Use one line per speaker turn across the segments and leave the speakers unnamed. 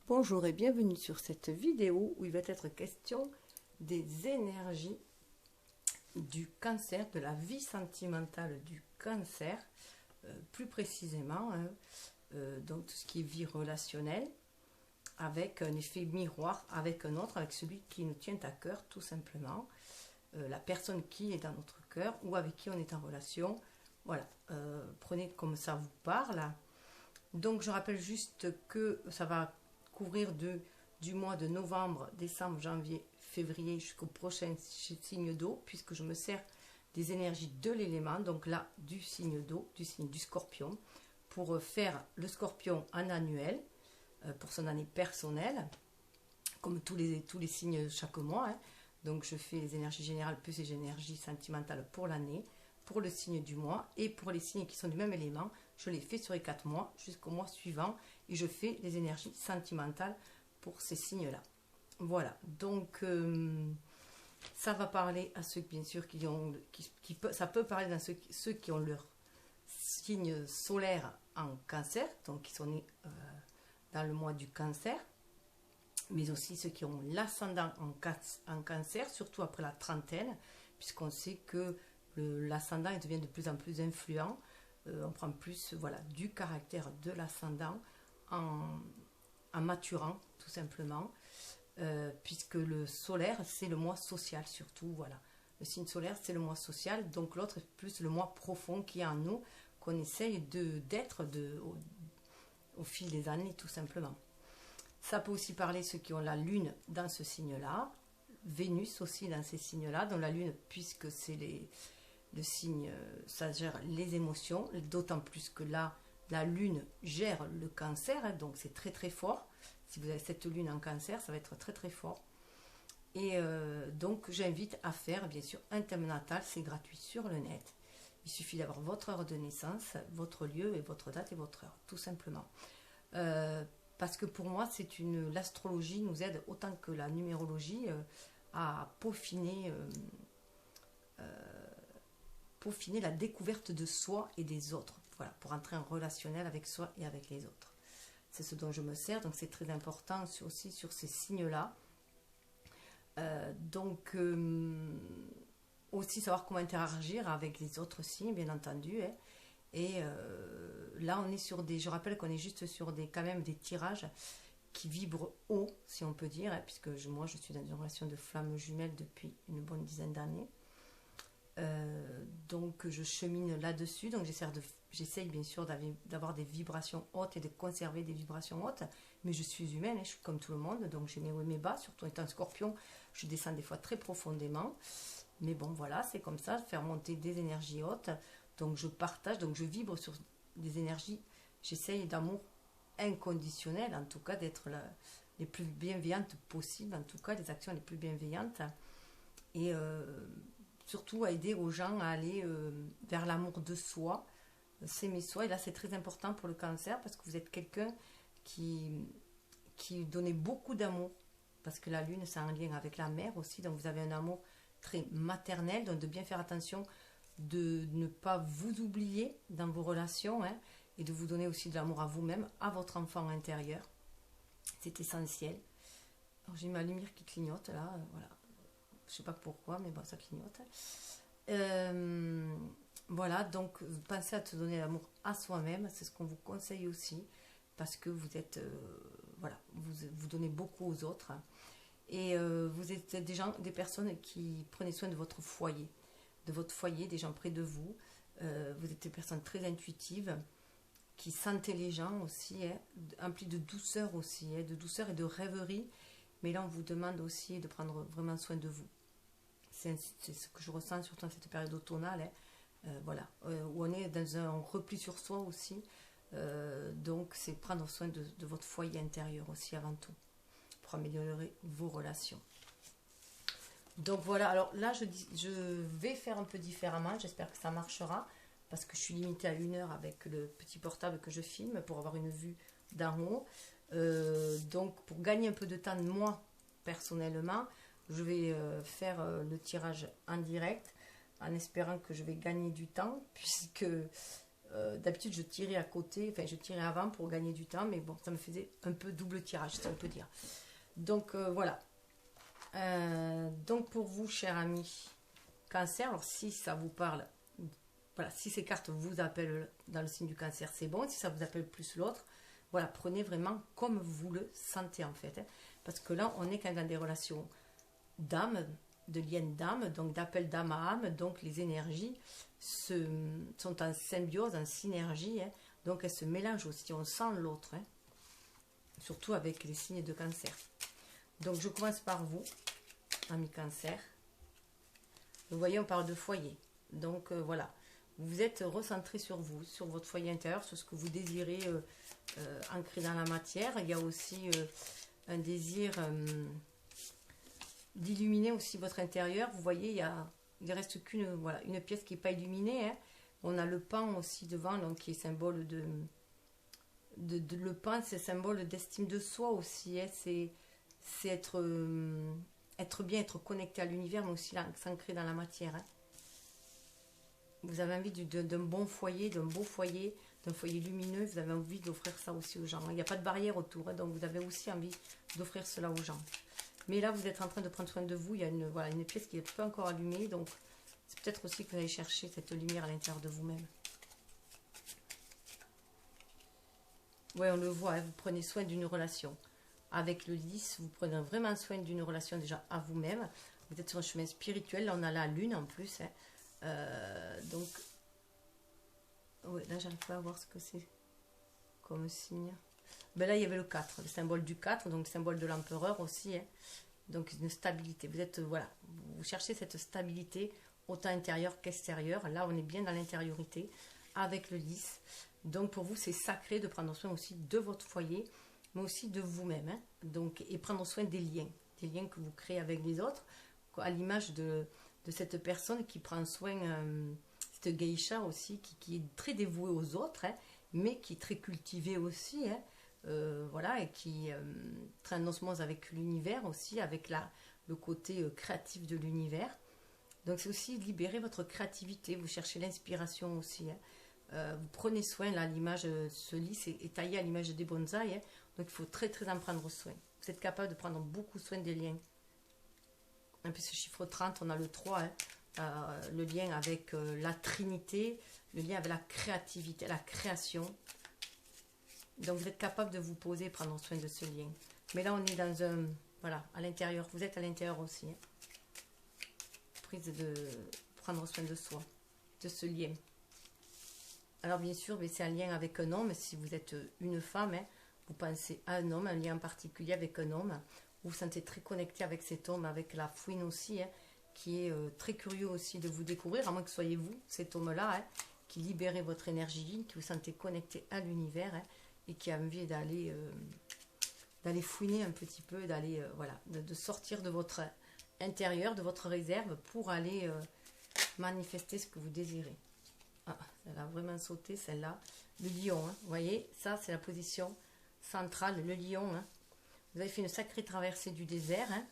Bonjour et bienvenue sur cette vidéo où il va être question des énergies du cancer, de la vie sentimentale du cancer, plus précisément, donc tout ce qui est vie relationnelle, avec un effet miroir avec un autre, avec celui qui nous tient à cœur tout simplement, la personne qui est dans notre cœur ou avec qui on est en relation. Voilà, prenez comme ça vous parle. Donc je rappelle juste que ça va couvrir du mois de novembre, décembre, janvier, février jusqu'au prochain signe d'eau, puisque je me sers des énergies de l'élément, donc là du signe d'eau, du signe du scorpion, pour faire le scorpion en annuel, pour son année personnelle, comme tous les signes chaque mois. Hein. Donc je fais les énergies générales plus les énergies sentimentales pour l'année, pour le signe du mois, et pour les signes qui sont du même élément, je les fais sur les 4 mois jusqu'au mois suivant, et je fais les énergies sentimentales pour ces signes-là. Voilà, donc ça va parler à ceux bien sûr ça peut parler à ceux qui ont leur signe solaire en cancer, donc qui sont nés dans le mois du cancer, mais aussi ceux qui ont l'ascendant en cancer, surtout après la trentaine, puisqu'on sait que l'ascendant devient de plus en plus influent. On prend plus du caractère de l'ascendant en maturant, tout simplement, puisque le solaire, c'est le moi social surtout. Voilà. Le signe solaire, c'est le moi social, donc l'autre est plus le moi profond qui est en nous, qu'on essaye d'être au fil des années, tout simplement. Ça peut aussi parler ceux qui ont la lune dans ce signe-là, Vénus aussi dans ces signes-là, dans la lune, puisque c'est le signe, ça gère les émotions, d'autant plus que là, la lune gère le cancer, hein, donc c'est très très fort. Si vous avez cette lune en cancer, ça va être très très fort. Et donc j'invite à faire bien sûr un thème natal, c'est gratuit sur le net. Il suffit d'avoir votre heure de naissance, votre lieu et votre date et votre heure, tout simplement. Parce que pour moi, l'astrologie nous aide autant que la numérologie à peaufiner la découverte de soi et des autres, voilà, pour entrer en relationnel avec soi et avec les autres. C'est ce dont je me sers, donc c'est très important aussi sur ces signes-là. Aussi savoir comment interagir avec les autres signes, bien entendu. Hein. Et là, on est sur je rappelle qu'on est juste sur quand même des tirages qui vibrent haut, si on peut dire, hein, puisque moi, je suis dans une relation de flamme jumelle depuis une bonne dizaine d'années. Donc je chemine là-dessus, donc j'essaye bien sûr d'avoir des vibrations hautes et de conserver des vibrations hautes, mais je suis humaine, hein, je suis comme tout le monde, donc j'ai mes hauts et mes bas, surtout étant scorpion, je descends des fois très profondément, mais bon voilà, c'est comme ça, faire monter des énergies hautes, donc je partage, donc je vibre sur des énergies, j'essaye d'amour inconditionnel, en tout cas d'être les plus bienveillantes possibles, en tout cas les actions les plus bienveillantes, et surtout à aider aux gens à aller vers l'amour de soi, s'aimer soi. Et là, c'est très important pour le cancer parce que vous êtes quelqu'un qui donnait beaucoup d'amour. Parce que la lune, c'est un lien avec la mère aussi. Donc, vous avez un amour très maternel. Donc, de bien faire attention de ne pas vous oublier dans vos relations. Hein, et de vous donner aussi de l'amour à vous-même, à votre enfant intérieur. C'est essentiel. Alors, j'ai ma lumière qui clignote là. Voilà. Je ne sais pas pourquoi, mais bon, ça clignote. Voilà, donc pensez à te donner l'amour à soi-même, c'est ce qu'on vous conseille aussi, parce que vous êtes, vous donnez beaucoup aux autres. Et vous êtes des personnes qui prenez soin de votre foyer, des gens près de vous. Vous êtes des personnes très intuitives, qui sentent les gens aussi, hein, emplies de douceur aussi, hein, de douceur et de rêverie. Mais là, on vous demande aussi de prendre vraiment soin de vous. C'est ce que je ressens surtout dans cette période automnale, hein, où on est dans un repli sur soi aussi. Donc, c'est prendre soin de votre foyer intérieur aussi avant tout, pour améliorer vos relations. Donc voilà, alors là, je vais faire un peu différemment, j'espère que ça marchera, parce que je suis limitée à 1 heure avec le petit portable que je filme pour avoir une vue d'en haut. Donc, pour gagner un peu de temps, moi, personnellement, je vais faire le tirage en direct en espérant que je vais gagner du temps puisque D'habitude, je tirais à côté, enfin, je tirais avant pour gagner du temps, mais bon, ça me faisait un peu double tirage, si on peut dire. Donc, voilà. Donc, pour vous, cher ami Cancer, alors si ça vous parle, voilà, si ces cartes vous appellent dans le signe du Cancer, c'est bon. Si ça vous appelle plus l'autre, voilà, prenez vraiment comme vous le sentez, en fait. Hein. Parce que là, on est quand même dans des relations d'âme, de lien d'âme, donc d'appel d'âme à âme, donc les énergies sont en symbiose, en synergie, hein, donc elles se mélangent aussi, on sent l'autre, hein, surtout avec les signes de Cancer. Donc je commence par vous, ami Cancer. Vous voyez, on parle de foyer, donc voilà, vous êtes recentré sur vous, sur votre foyer intérieur, sur ce que vous désirez ancrer dans la matière. Il y a aussi un désir d'illuminer aussi votre intérieur. Vous voyez, il ne reste qu'une voilà, une pièce qui n'est pas illuminée. Hein. On a le pan aussi devant, donc qui est symbole le pan, c'est symbole d'estime de soi aussi. Hein. C'est être bien, être connecté à l'univers, mais aussi s'ancrer dans la matière. Hein. Vous avez envie d'un bon foyer, d'un beau foyer, d'un foyer lumineux. Vous avez envie d'offrir ça aussi aux gens. Il n'y a pas de barrière autour, hein, donc vous avez aussi envie d'offrir cela aux gens. Mais là, vous êtes en train de prendre soin de vous. Il y a voilà, une pièce qui n'est pas encore allumée. Donc, c'est peut-être aussi que vous allez chercher cette lumière à l'intérieur de vous-même. Oui, on le voit. Hein, vous prenez soin d'une relation. Avec le 10, vous prenez vraiment soin d'une relation déjà à vous-même. Vous êtes sur un chemin spirituel. Là, on a la lune en plus. Hein. Donc, ouais, là, j'arrive pas à voir ce que c'est comme signe. Ben là, il y avait le 4, le symbole du 4, donc le symbole de l'empereur aussi. Hein. Donc, une stabilité. Vous êtes, voilà, vous cherchez cette stabilité, autant intérieure qu'extérieure. Là, on est bien dans l'intériorité avec le 10. Donc, pour vous, c'est sacré de prendre soin aussi de votre foyer, mais aussi de vous-même. Hein. Donc, et prendre soin des liens que vous créez avec les autres, à l'image de cette personne qui prend soin, cette geisha aussi, qui est très dévouée aux autres, hein, mais qui est très cultivée aussi. Hein. Voilà, et qui très en osmose avec l'univers aussi, avec le côté créatif de l'univers. Donc c'est aussi libérer votre créativité, vous cherchez l'inspiration aussi. Hein. Vous prenez soin, là, l'image, ce lys est taillé à l'image des bonsaïs, hein, donc il faut très très en prendre soin. Vous êtes capable de prendre beaucoup soin des liens. Et puis ce chiffre 30, on a le 3, hein, le lien avec la Trinité, le lien avec la créativité, la création. Donc vous êtes capable de vous poser, prendre soin de ce lien. Mais là on est dans un, voilà, à l'intérieur, vous êtes à l'intérieur aussi. Hein. Prise de prendre soin de soi, de ce lien. Alors bien sûr, c'est un lien avec un homme, si vous êtes une femme, hein, vous pensez à un homme, un lien en particulier avec un homme, vous vous sentez très connecté avec cet homme, avec la fouine aussi, hein, qui est très curieux aussi de vous découvrir, à moins que ce soyez vous, cet homme-là, hein, qui libère votre énergie, qui vous sentez connecté à l'univers, hein, et qui a envie d'aller fouiner un petit peu, d'aller voilà, de sortir de votre intérieur, de votre réserve pour aller manifester ce que vous désirez. Ah, elle a vraiment sauté celle-là. Le lion, hein, vous voyez, ça c'est la position centrale, le lion. Hein. Vous avez fait une sacrée traversée du désert, hein.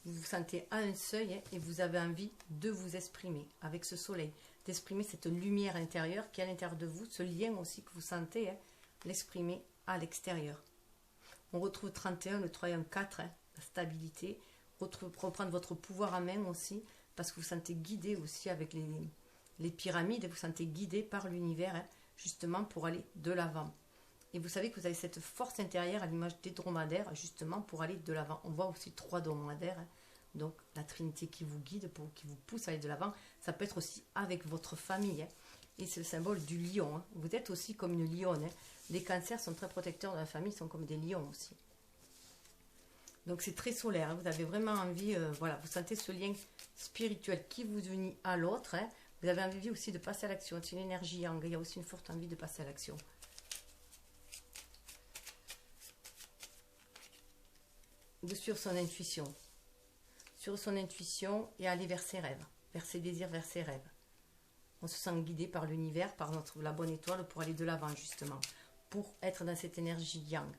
Vous vous sentez à un seuil, hein, et vous avez envie de vous exprimer avec ce soleil, d'exprimer cette lumière intérieure qui est à l'intérieur de vous, ce lien aussi que vous sentez, hein, l'exprimer à l'extérieur. On retrouve 31, le 3 et 4, hein, la stabilité. Reprendre votre pouvoir en main aussi, parce que vous sentez guidé aussi avec les pyramides, vous sentez guidé par l'univers, hein, justement pour aller de l'avant. Et vous savez que vous avez cette force intérieure à l'image des dromadaires, justement pour aller de l'avant. On voit aussi 3 dromadaires, hein, donc la Trinité qui vous guide, qui vous pousse à aller de l'avant. Ça peut être aussi avec votre famille, hein. Et c'est le symbole du lion. Hein. Vous êtes aussi comme une lionne. Hein. Les cancers sont très protecteurs de la famille, ils sont comme des lions aussi. Donc c'est très solaire. Hein. Vous avez vraiment envie, voilà, vous sentez ce lien spirituel qui vous unit à l'autre. Hein. Vous avez envie aussi de passer à l'action. C'est une énergie yang. Il y a aussi une forte envie de passer à l'action. De suivre son intuition. Suivre son intuition et aller vers ses rêves. Vers ses désirs, vers ses rêves. On se sent guidé par l'univers, par la bonne étoile pour aller de l'avant justement. Pour être dans cette énergie yang.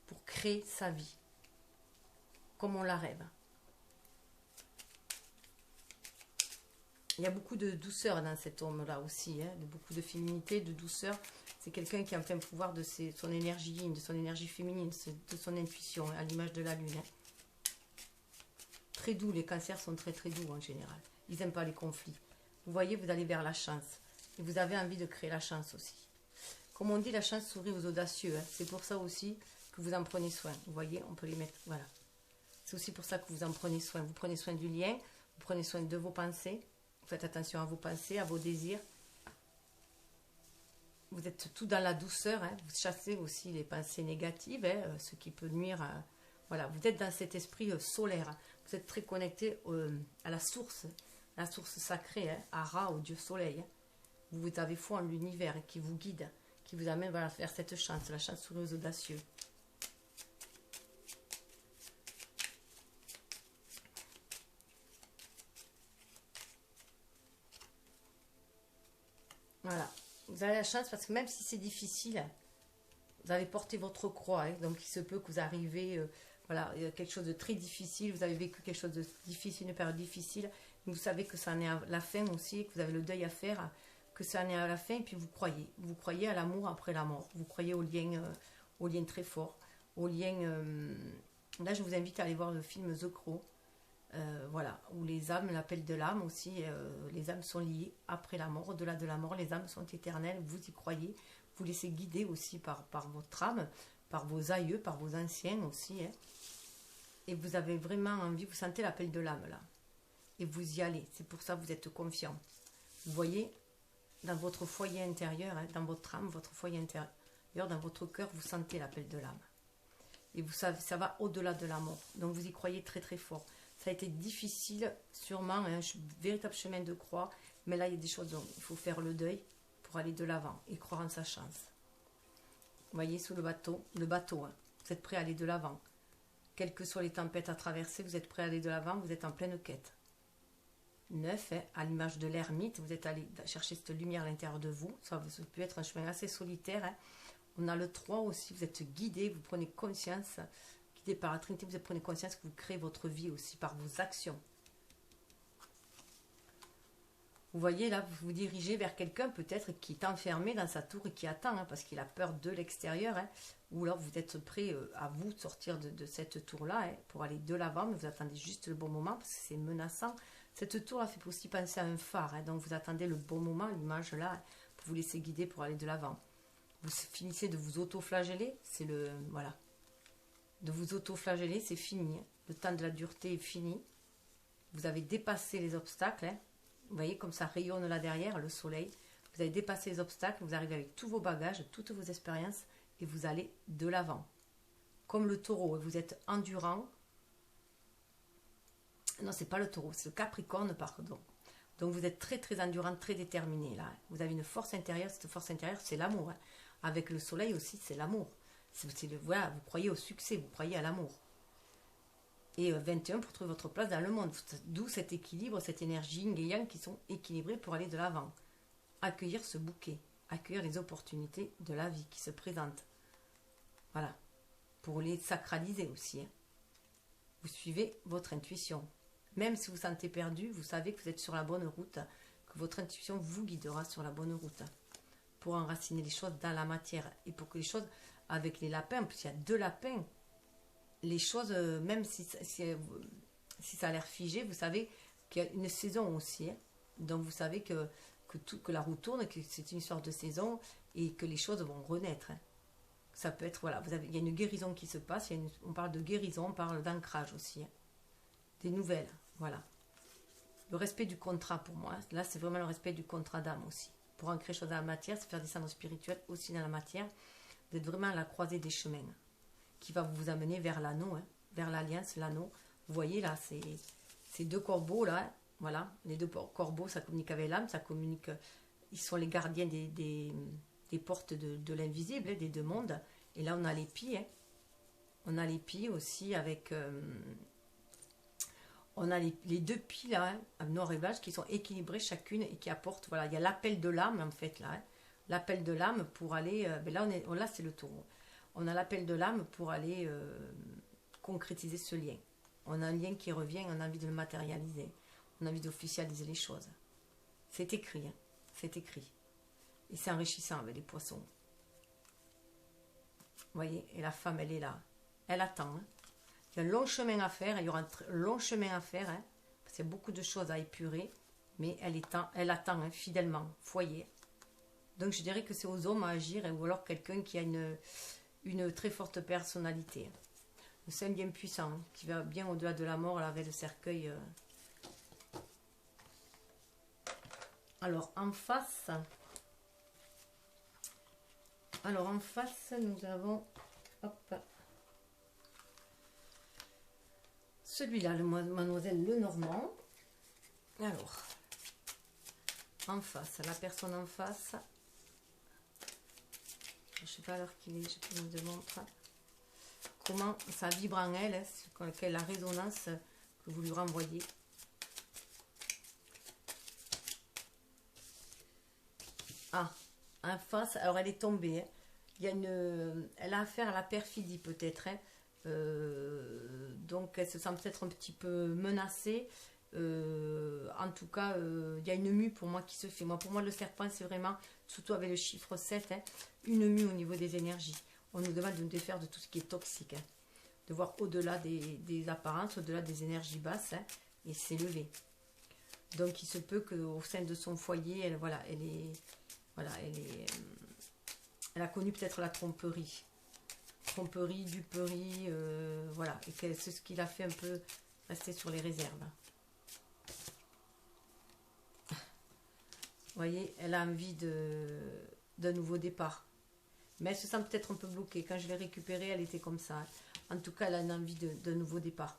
Pour créer sa vie. Comme on la rêve. il y a beaucoup de douceur dans cet homme-là aussi, hein, beaucoup de féminité, de douceur. C'est quelqu'un qui a un plein pouvoir de son énergie yin, de son énergie féminine, de son intuition, à l'image de la lune. Hein. Très doux, les cancers sont très très doux en général. Ils n'aiment pas les conflits. Vous voyez, vous allez vers la chance. Et vous avez envie de créer la chance aussi. Comme on dit, la chance sourit aux audacieux. Hein. C'est pour ça aussi que vous en prenez soin. Vous voyez, on peut les mettre, voilà. C'est aussi pour ça que vous en prenez soin. Vous prenez soin du lien, vous prenez soin de vos pensées. Vous faites attention à vos pensées, à vos désirs. Vous êtes tout dans la douceur. Hein. Vous chassez aussi les pensées négatives, hein, ce qui peut nuire à... Voilà, vous êtes dans cet esprit solaire. Hein. Vous êtes très connecté à la source sacrée, hein, à Ra, au dieu soleil. Hein. Vous avez foi en l'univers qui vous guide, qui vous amène vers cette chance, la chance sourit aux audacieux. Voilà, vous avez la chance parce que même si c'est difficile, vous avez porté votre croix, hein, donc il se peut que vous arrivez, voilà, il y a quelque chose de très difficile, vous avez vécu quelque chose de difficile, une période difficile, mais vous savez que ça en est à la fin aussi, que vous avez le deuil à faire, que ça en est à la fin, et puis vous croyez à l'amour après la mort, vous croyez au lien très fort, au lien, là je vous invite à aller voir le film The Crow, voilà, où les âmes, l'appel de l'âme aussi, les âmes sont liées après la mort, au-delà de la mort, les âmes sont éternelles, vous y croyez, vous laissez guider aussi par votre âme, par vos aïeux, par vos anciens aussi, hein, et vous avez vraiment envie, vous sentez l'appel de l'âme là, et vous y allez, c'est pour ça que vous êtes confiant. Vous voyez, dans votre foyer intérieur, hein, dans votre âme, votre foyer intérieur, dans votre cœur, vous sentez l'appel de l'âme. Et vous savez, ça va au-delà de la mort, donc vous y croyez très très fort. Ça a été difficile, sûrement, un véritable chemin de croix. Mais là, il y a des choses dont il faut faire le deuil pour aller de l'avant et croire en sa chance. Vous voyez, sous le bateau, hein, vous êtes prêt à aller de l'avant. Quelles que soient les tempêtes à traverser, vous êtes prêt à aller de l'avant, vous êtes en pleine quête. 9, hein, à l'image de l'ermite, vous êtes allé chercher cette lumière à l'intérieur de vous. Ça peut être un chemin assez solitaire. Hein. On a le 3 aussi, vous êtes guidé, vous prenez conscience... par la Trinité, vous prenez conscience que vous créez votre vie aussi par vos actions. Vous voyez là, vous vous dirigez vers quelqu'un peut-être qui est enfermé dans sa tour et qui attend, hein, parce qu'il a peur de l'extérieur, hein, ou alors vous êtes prêt à vous sortir de cette tour-là, hein, pour aller de l'avant, mais vous attendez juste le bon moment, parce que c'est menaçant. Cette tour-là fait aussi penser à un phare, hein, donc vous attendez le bon moment, l'image là, hein, pour vous laisser guider pour aller de l'avant. Vous finissez de vous auto-flageller, c'est le... voilà. De vous auto-flageller, c'est fini. Le temps de la dureté est fini. Vous avez dépassé les obstacles. Hein. Vous voyez comme ça rayonne là derrière, le soleil. Vous avez dépassé les obstacles, vous arrivez avec tous vos bagages, toutes vos expériences, et vous allez de l'avant. Comme le taureau, vous êtes endurant. Non, c'est pas le taureau, c'est le capricorne, pardon. Donc vous êtes très très endurant, très déterminé là. Vous avez une force intérieure, cette force intérieure, c'est l'amour. Hein. Avec le soleil aussi, c'est l'amour. Voilà, vous croyez au succès, vous croyez à l'amour. Et 21 pour trouver votre place dans le monde. D'où cet équilibre, cette énergie yin et yang qui sont équilibrées pour aller de l'avant. Accueillir ce bouquet, accueillir les opportunités de la vie qui se présentent. Voilà, pour les sacraliser aussi. Hein. Vous suivez votre intuition. Même si vous vous sentez perdu, vous savez que vous êtes sur la bonne route, que votre intuition vous guidera sur la bonne route. Pour enraciner les choses dans la matière et pour que les choses... Avec les lapins, en plus il y a 2 lapins, les choses, même si ça a l'air figé, vous savez qu'il y a une saison aussi. Hein. Donc vous savez que la roue tourne, que c'est une histoire de saison et que les choses vont renaître. Hein. Ça peut être, voilà, il y a une guérison qui se passe, on parle de guérison, on parle d'ancrage aussi. Hein. Des nouvelles, voilà. Le respect du contrat pour moi, là c'est vraiment le respect du contrat d'âme aussi. Pour ancrer les choses dans la matière, c'est faire descendre le spirituel aussi dans la matière. Vous êtes vraiment à la croisée des chemins qui va vous amener vers l'anneau, hein, vers l'alliance, l'anneau. Vous voyez là, ces 2 corbeaux là, voilà, les 2 corbeaux, ça communique avec l'âme, ça communique, ils sont les gardiens des portes de l'invisible, hein, des 2 mondes. Et là, on a les pieds, hein. On a les pieds aussi avec, on a les 2 pieds là, hein, noir et blanche, qui sont équilibrées chacune et qui apportent, voilà, il y a l'appel de l'âme en fait là, hein. L'appel de l'âme pour aller... là, c'est le taureau. On a l'appel de l'âme pour aller concrétiser ce lien. On a un lien qui revient, on a envie de le matérialiser. On a envie d'officialiser les choses. C'est écrit, hein. C'est écrit. Et c'est enrichissant avec les poissons. Vous voyez, et la femme, elle est là. Elle attend. Hein. Il y a un long chemin à faire. Il y aura un long chemin à faire. Hein, parce qu'il y a beaucoup de choses à épurer. Mais elle attend hein, fidèlement. Foyer. Donc je dirais que c'est aux hommes à agir. Hein, ou alors quelqu'un qui a une très forte personnalité. C'est un bien puissant. Hein, qui va bien au-delà de la mort. Avec le cercueil. Alors en face... nous avons hop, celui-là, mademoiselle Lenormand. Alors, en face, la personne en face, je ne sais pas à l'heure qu'il est, je peux vous démontrer comment ça vibre en elle, hein, quelle est la résonance que vous lui renvoyez. Ah, en face, alors elle est tombée, hein. Il y a elle a affaire à la perfidie peut-être, hein. Donc elle se sent peut-être un petit peu menacée. En tout cas, il y a une mue pour moi qui se fait. Pour moi, le serpent, c'est vraiment, surtout avec le chiffre 7, hein, une mue au niveau des énergies. On nous demande de nous défaire de tout ce qui est toxique, hein, de voir au-delà des apparences, au-delà des énergies basses, hein, et s'élever. Donc il se peut qu'au sein de son foyer, elle a connu peut-être la tromperie, duperie, voilà, et c'est ce qui l'a fait un peu rester sur les réserves. Vous voyez, elle a envie d'un nouveau départ, mais elle se sent peut-être un peu bloquée. Quand je l'ai récupérée, elle était comme ça. En tout cas, elle a une envie d'un nouveau départ.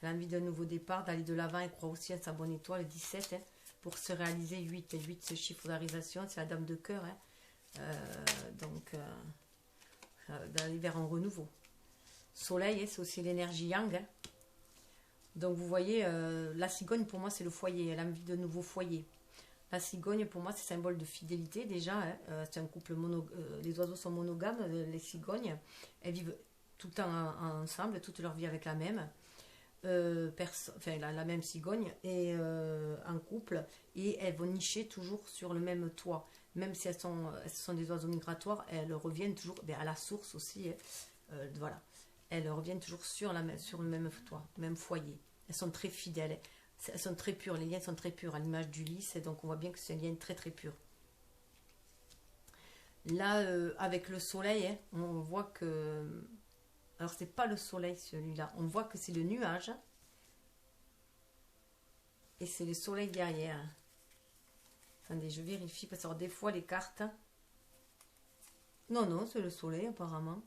Elle a envie d'un nouveau départ, d'aller de l'avant. Elle croit aussi à sa bonne étoile, 17, hein, pour se réaliser 8. Et 8, ce chiffre d'arrivisation, c'est la dame de cœur, hein. Donc d'aller vers un renouveau. Soleil, hein, c'est aussi l'énergie yang, hein. Donc vous voyez, la cigogne pour moi c'est le foyer. Elle a envie de nouveaux foyers. La cigogne pour moi c'est symbole de fidélité déjà, hein. C'est un couple les oiseaux sont monogames, les cigognes, elles vivent tout le temps ensemble, toute leur vie avec la même la même cigogne, et en couple, et elles vont nicher toujours sur le même toit. Même si elles sont des oiseaux migratoires, elles reviennent toujours à la source aussi, hein. Voilà, elles reviennent toujours sur le même toit, même foyer. Elles sont très fidèles, elles sont très pures, les liens sont très purs, à l'image du lys, et donc on voit bien que c'est un lien très très pur. Là, avec le soleil, hein, on voit que... Alors, c'est pas le soleil, celui-là. On voit que c'est le nuage. Et c'est le soleil derrière. Attendez, je vérifie, parce que des fois, les cartes... Non, c'est le soleil, apparemment.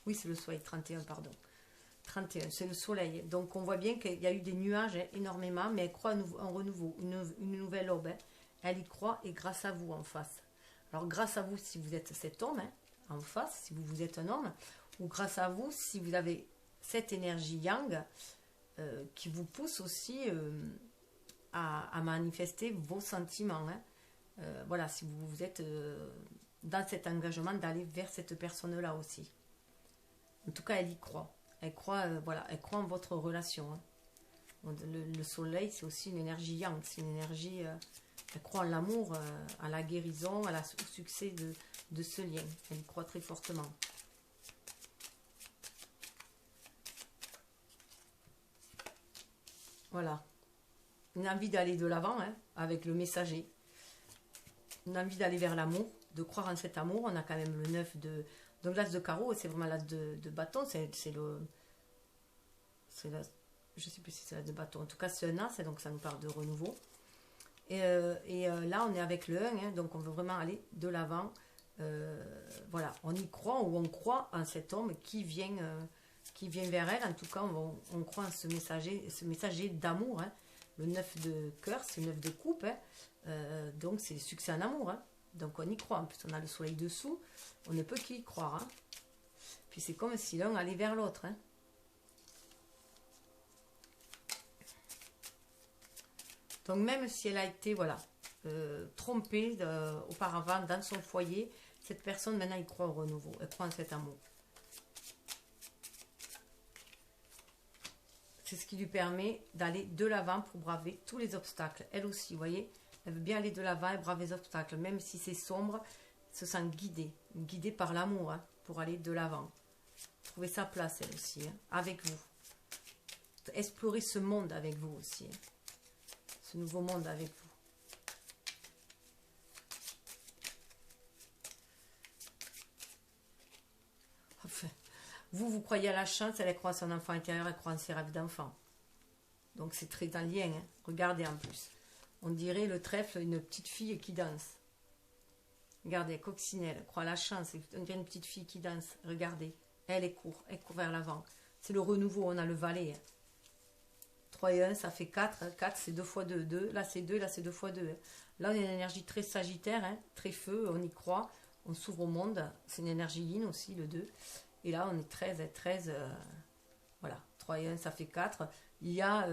Oui, c'est le soleil, 31, pardon. 31, c'est le soleil. Donc, on voit bien qu'il y a eu des nuages, hein, énormément, mais elle croit en renouveau, une nouvelle aube, hein. Elle y croit, et grâce à vous, en face. Alors, grâce à vous, si vous êtes cet homme, hein, en face, si vous êtes un homme... ou grâce à vous, si vous avez cette énergie yang qui vous pousse aussi à manifester vos sentiments. Hein. Voilà, si vous êtes dans cet engagement d'aller vers cette personne-là aussi. En tout cas, elle y croit. Elle croit, elle croit en votre relation. Hein. Le soleil, c'est aussi une énergie yang. C'est une énergie... elle croit en l'amour, à la guérison, au succès de ce lien. Elle y croit très fortement. Voilà, une envie d'aller de l'avant, hein, avec le messager, une envie d'aller vers l'amour, de croire en cet amour. On a quand même le 9 de... Donc l'as de carreau, c'est vraiment l'as de bâton, c'est le... Je sais plus si c'est l'as de bâton, en tout cas c'est un as, donc ça nous parle de renouveau. Et là on est avec le 1, hein, donc on veut vraiment aller de l'avant. Voilà, on y croit, ou on croit en cet homme qui vient vers elle. En tout cas, on croit en ce messager d'amour, hein. Le 9 de cœur, c'est le 9 de coupe, hein. Donc c'est le succès en amour, hein. Donc on y croit. En plus, on a le soleil dessous, on ne peut qu'y croire, hein. Puis c'est comme si l'un allait vers l'autre, hein. Donc même si elle a été trompée auparavant dans son foyer, cette personne maintenant y croit au renouveau, elle croit en cet amour. C'est ce qui lui permet d'aller de l'avant pour braver tous les obstacles. Elle aussi, vous voyez, Elle veut bien aller de l'avant et braver les obstacles. Même si c'est sombre, elle se sent guidée. Guidée par l'amour, hein, pour aller de l'avant. Trouver sa place, elle aussi, hein, avec vous. Explorer ce monde avec vous aussi. Hein. Ce nouveau monde avec vous. Enfin, vous croyez à la chance, elle croit à son enfant intérieur, elle croit en ses rêves d'enfant. Donc c'est très en lien. Hein. Regardez en plus. On dirait le trèfle, une petite fille qui danse. Regardez, coccinelle, elle croit à la chance. On dirait une petite fille qui danse. Regardez, elle court vers l'avant. C'est le renouveau, on a le valet. Hein. 3 et 1, ça fait 4. 4, c'est 2 fois 2. 2, là c'est 2, là c'est 2 fois 2. Là, on a une énergie très sagittaire, hein, très feu, on y croit. On s'ouvre au monde. C'est une énergie yin aussi, le 2. Et là, on est 13. 13, voilà, 3 et 1, ça fait 4. Il y a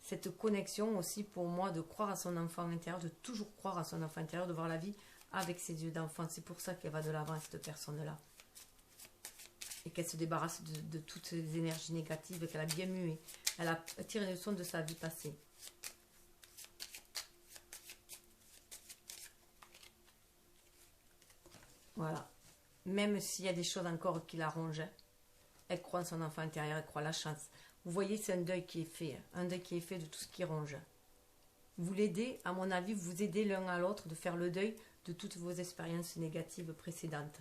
cette connexion aussi pour moi de croire à son enfant intérieur, de toujours croire à son enfant intérieur, de voir la vie avec ses yeux d'enfant. C'est pour ça qu'elle va de l'avant, cette personne-là. Et qu'elle se débarrasse de toutes ces énergies négatives qu'elle a bien muées. Elle a tiré une leçon de sa vie passée. Voilà. Même s'il y a des choses encore qui la rongent, elle croit en son enfant intérieur, elle croit à la chance. Vous voyez, c'est un deuil qui est fait. Un deuil qui est fait de tout ce qui ronge. Vous l'aidez, à mon avis, vous aidez l'un à l'autre de faire le deuil de toutes vos expériences négatives précédentes.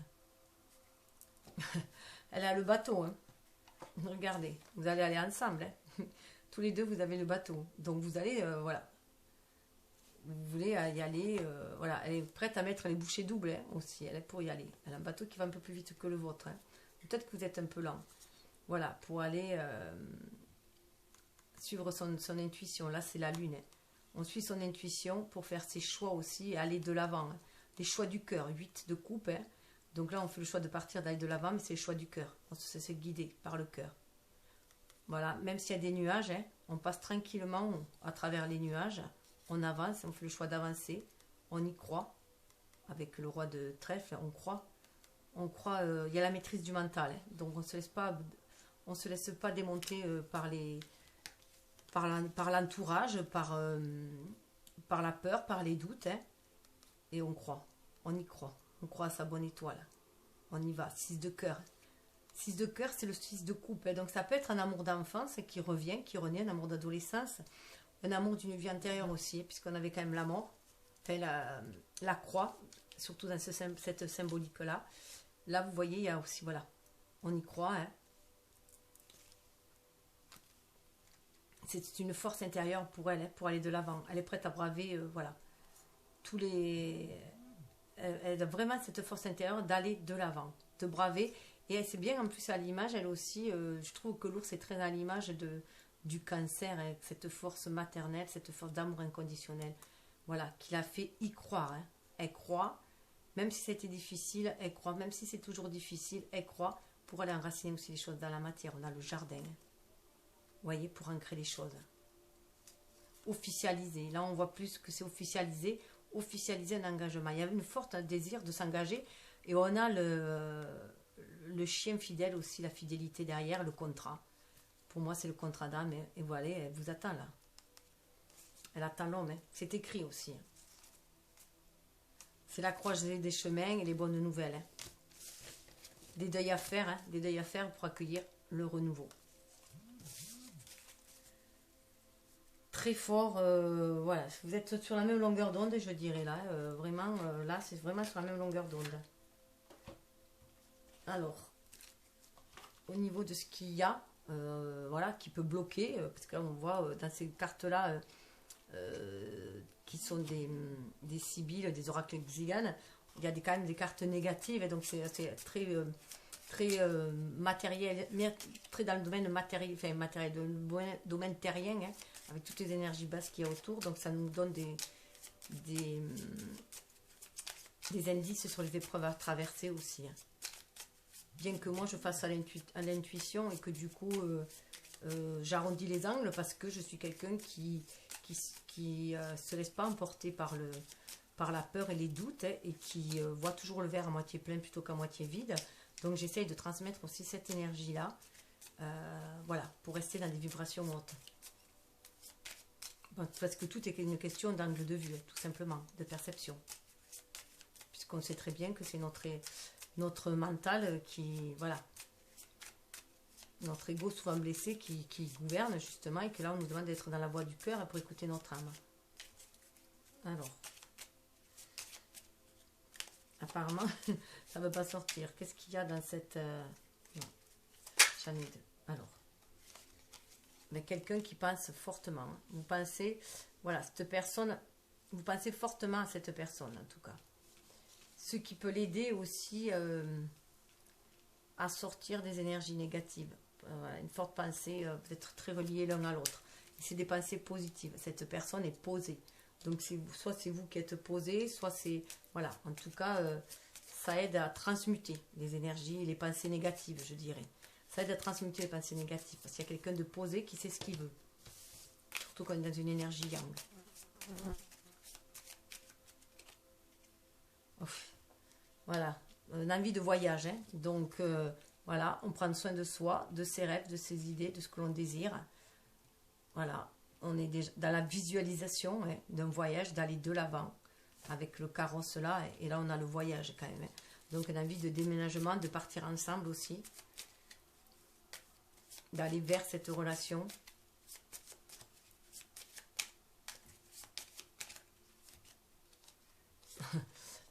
Elle a le bateau. Hein. Regardez, vous allez aller ensemble. Hein. Tous les deux, vous avez le bateau. Donc vous allez, voilà. Vous voulez y aller, voilà. Elle est prête à mettre les bouchées doubles hein, aussi. Elle est pour y aller. Elle a un bateau qui va un peu plus vite que le vôtre. Hein. Peut-être que vous êtes un peu lent. Voilà, pour aller suivre son intuition. Là, c'est la lune. Hein. On suit son intuition pour faire ses choix aussi et aller de l'avant. Hein. Les choix du cœur, 8 de coupe. Hein. Donc là, on fait le choix de partir, d'aller de l'avant, mais c'est le choix du cœur. On se laisse guider par le cœur. Voilà, même s'il y a des nuages, hein, on passe tranquillement à travers les nuages. On avance, on fait le choix d'avancer. On y croit. Avec le roi de trèfle, on croit. On croit, il y a la maîtrise du mental. Hein. Donc on ne se laisse pas démonter par l'entourage, par la peur, par les doutes. Hein. Et on croit, on y croit. On croit à sa bonne étoile. On y va. 6 de cœur. 6 de cœur, c'est le 6 de coupe. Donc ça peut être un amour d'enfance qui revient, un amour d'adolescence, un amour d'une vie antérieure aussi, puisqu'on avait quand même la mort, enfin la croix, surtout dans cette symbolique-là. Là, vous voyez, il y a aussi, voilà, on y croit. Hein. C'est une force intérieure pour elle, hein, pour aller de l'avant. Elle est prête à braver, voilà, tous les... Elle a vraiment cette force intérieure d'aller de l'avant, de braver. Et c'est bien en plus à l'image, elle aussi, je trouve que l'ours est très à l'image du cancer, hein, cette force maternelle, cette force d'amour inconditionnel. Voilà, qui l'a fait y croire. Hein. Elle croit, même si c'était difficile, elle croit, même si c'est toujours difficile, elle croit, pour aller enraciner aussi les choses dans la matière. On a le jardin, hein. Vous voyez, pour ancrer les choses. Officialiser, là on voit plus que c'est officialiser un engagement. Il y a une forte désir de s'engager et on a le chien fidèle aussi, la fidélité derrière, le contrat. Pour moi, c'est le contrat d'âme et voilà, elle vous attend là. Elle attend l'homme, hein. C'est écrit aussi. Hein. C'est la croisée des chemins et les bonnes nouvelles. Hein. Des deuils à faire, hein, des deuils à faire pour accueillir le renouveau. Très fort, voilà, vous êtes sur la même longueur d'onde, je dirais là, vraiment, là c'est vraiment sur la même longueur d'onde. Alors, au niveau de ce qu'il y a, voilà, qui peut bloquer, parce que là on voit dans ces cartes-là, qui sont des sibylles, des oracles xiganes, il y a quand même des cartes négatives, et donc c'est très matériel, très dans le domaine matériel, enfin matériel, domaine terrien, hein, avec toutes les énergies basses qu'il y a autour, donc ça nous donne des indices sur les épreuves à traverser aussi. Hein. Bien que moi je fasse à l'intuition et que du coup j'arrondis les angles parce que je suis quelqu'un qui se laisse pas emporter par la peur et les doutes, hein, et qui voit toujours le verre à moitié plein plutôt qu'à moitié vide. Donc j'essaye de transmettre aussi cette énergie-là, voilà, pour rester dans des vibrations hautes. Parce que tout est une question d'angle de vue, tout simplement, de perception. Puisqu'on sait très bien que c'est notre mental qui, voilà, notre ego souvent blessé qui gouverne justement, et que là on nous demande d'être dans la voie du cœur pour écouter notre âme. Alors, apparemment, ça ne veut pas sortir. Qu'est-ce qu'il y a dans cette... Non, j'en ai deux. Alors, mais quelqu'un qui pense fortement. Hein. Vous pensez, voilà, cette personne, vous pensez fortement à cette personne en tout cas. Ce qui peut l'aider aussi à sortir des énergies négatives. Voilà, une forte pensée, peut-être très reliée l'un à l'autre. C'est des pensées positives. Cette personne est posée. Donc, soit c'est vous qui êtes posé, soit c'est... Voilà, en tout cas, ça aide à transmuter les énergies et les pensées négatives, je dirais. Ça aide à transmuter les pensées négatives. Parce qu'il y a quelqu'un de posé qui sait ce qu'il veut. Surtout quand on est dans une énergie yang. Ouf. Voilà, une envie de voyage. Hein. Donc, voilà, on prend soin de soi, de ses rêves, de ses idées, de ce que l'on désire. Voilà, on est déjà dans la visualisation hein, d'un voyage, d'aller de l'avant avec le carrosse là. Et là, on a le voyage quand même. Hein. Donc, une envie de déménagement, de partir ensemble aussi. D'aller vers cette relation.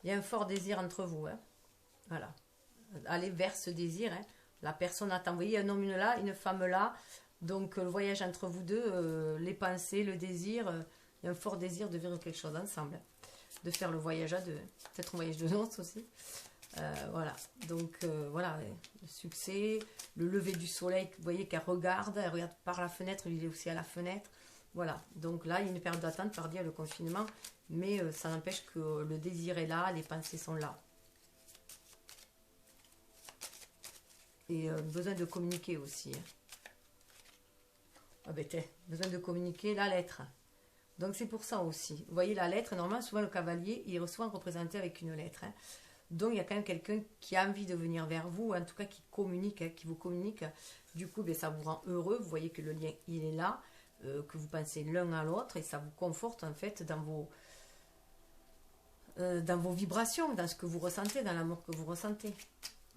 Il y a un fort désir entre vous. Hein. Voilà. Aller vers ce désir. Hein. La personne attend. Vous voyez, un homme là, une femme là. Donc, le voyage entre vous deux, les pensées, le désir. Il y a un fort désir de vivre quelque chose ensemble. De faire le voyage à deux. Peut-être un voyage de noces aussi. Voilà. Donc, voilà. Le succès, le lever du soleil. Vous voyez qu'elle regarde par la fenêtre. Il est aussi à la fenêtre. Voilà. Donc là, il y a une période d'attente par dire le confinement. Mais ça n'empêche que le désir est là, les pensées sont là. Et besoin de communiquer aussi. Ah ben besoin de communiquer la lettre. Donc c'est pour ça aussi. Vous voyez la lettre, normalement souvent le cavalier, il est souvent représenté avec une lettre. Hein. Donc il y a quand même quelqu'un qui a envie de venir vers vous, en tout cas qui communique, hein, qui vous communique. Du coup, ben, ça vous rend heureux. Vous voyez que le lien, il est là, que vous pensez l'un à l'autre et ça vous conforte en fait dans vos vibrations, dans ce que vous ressentez, dans l'amour que vous ressentez.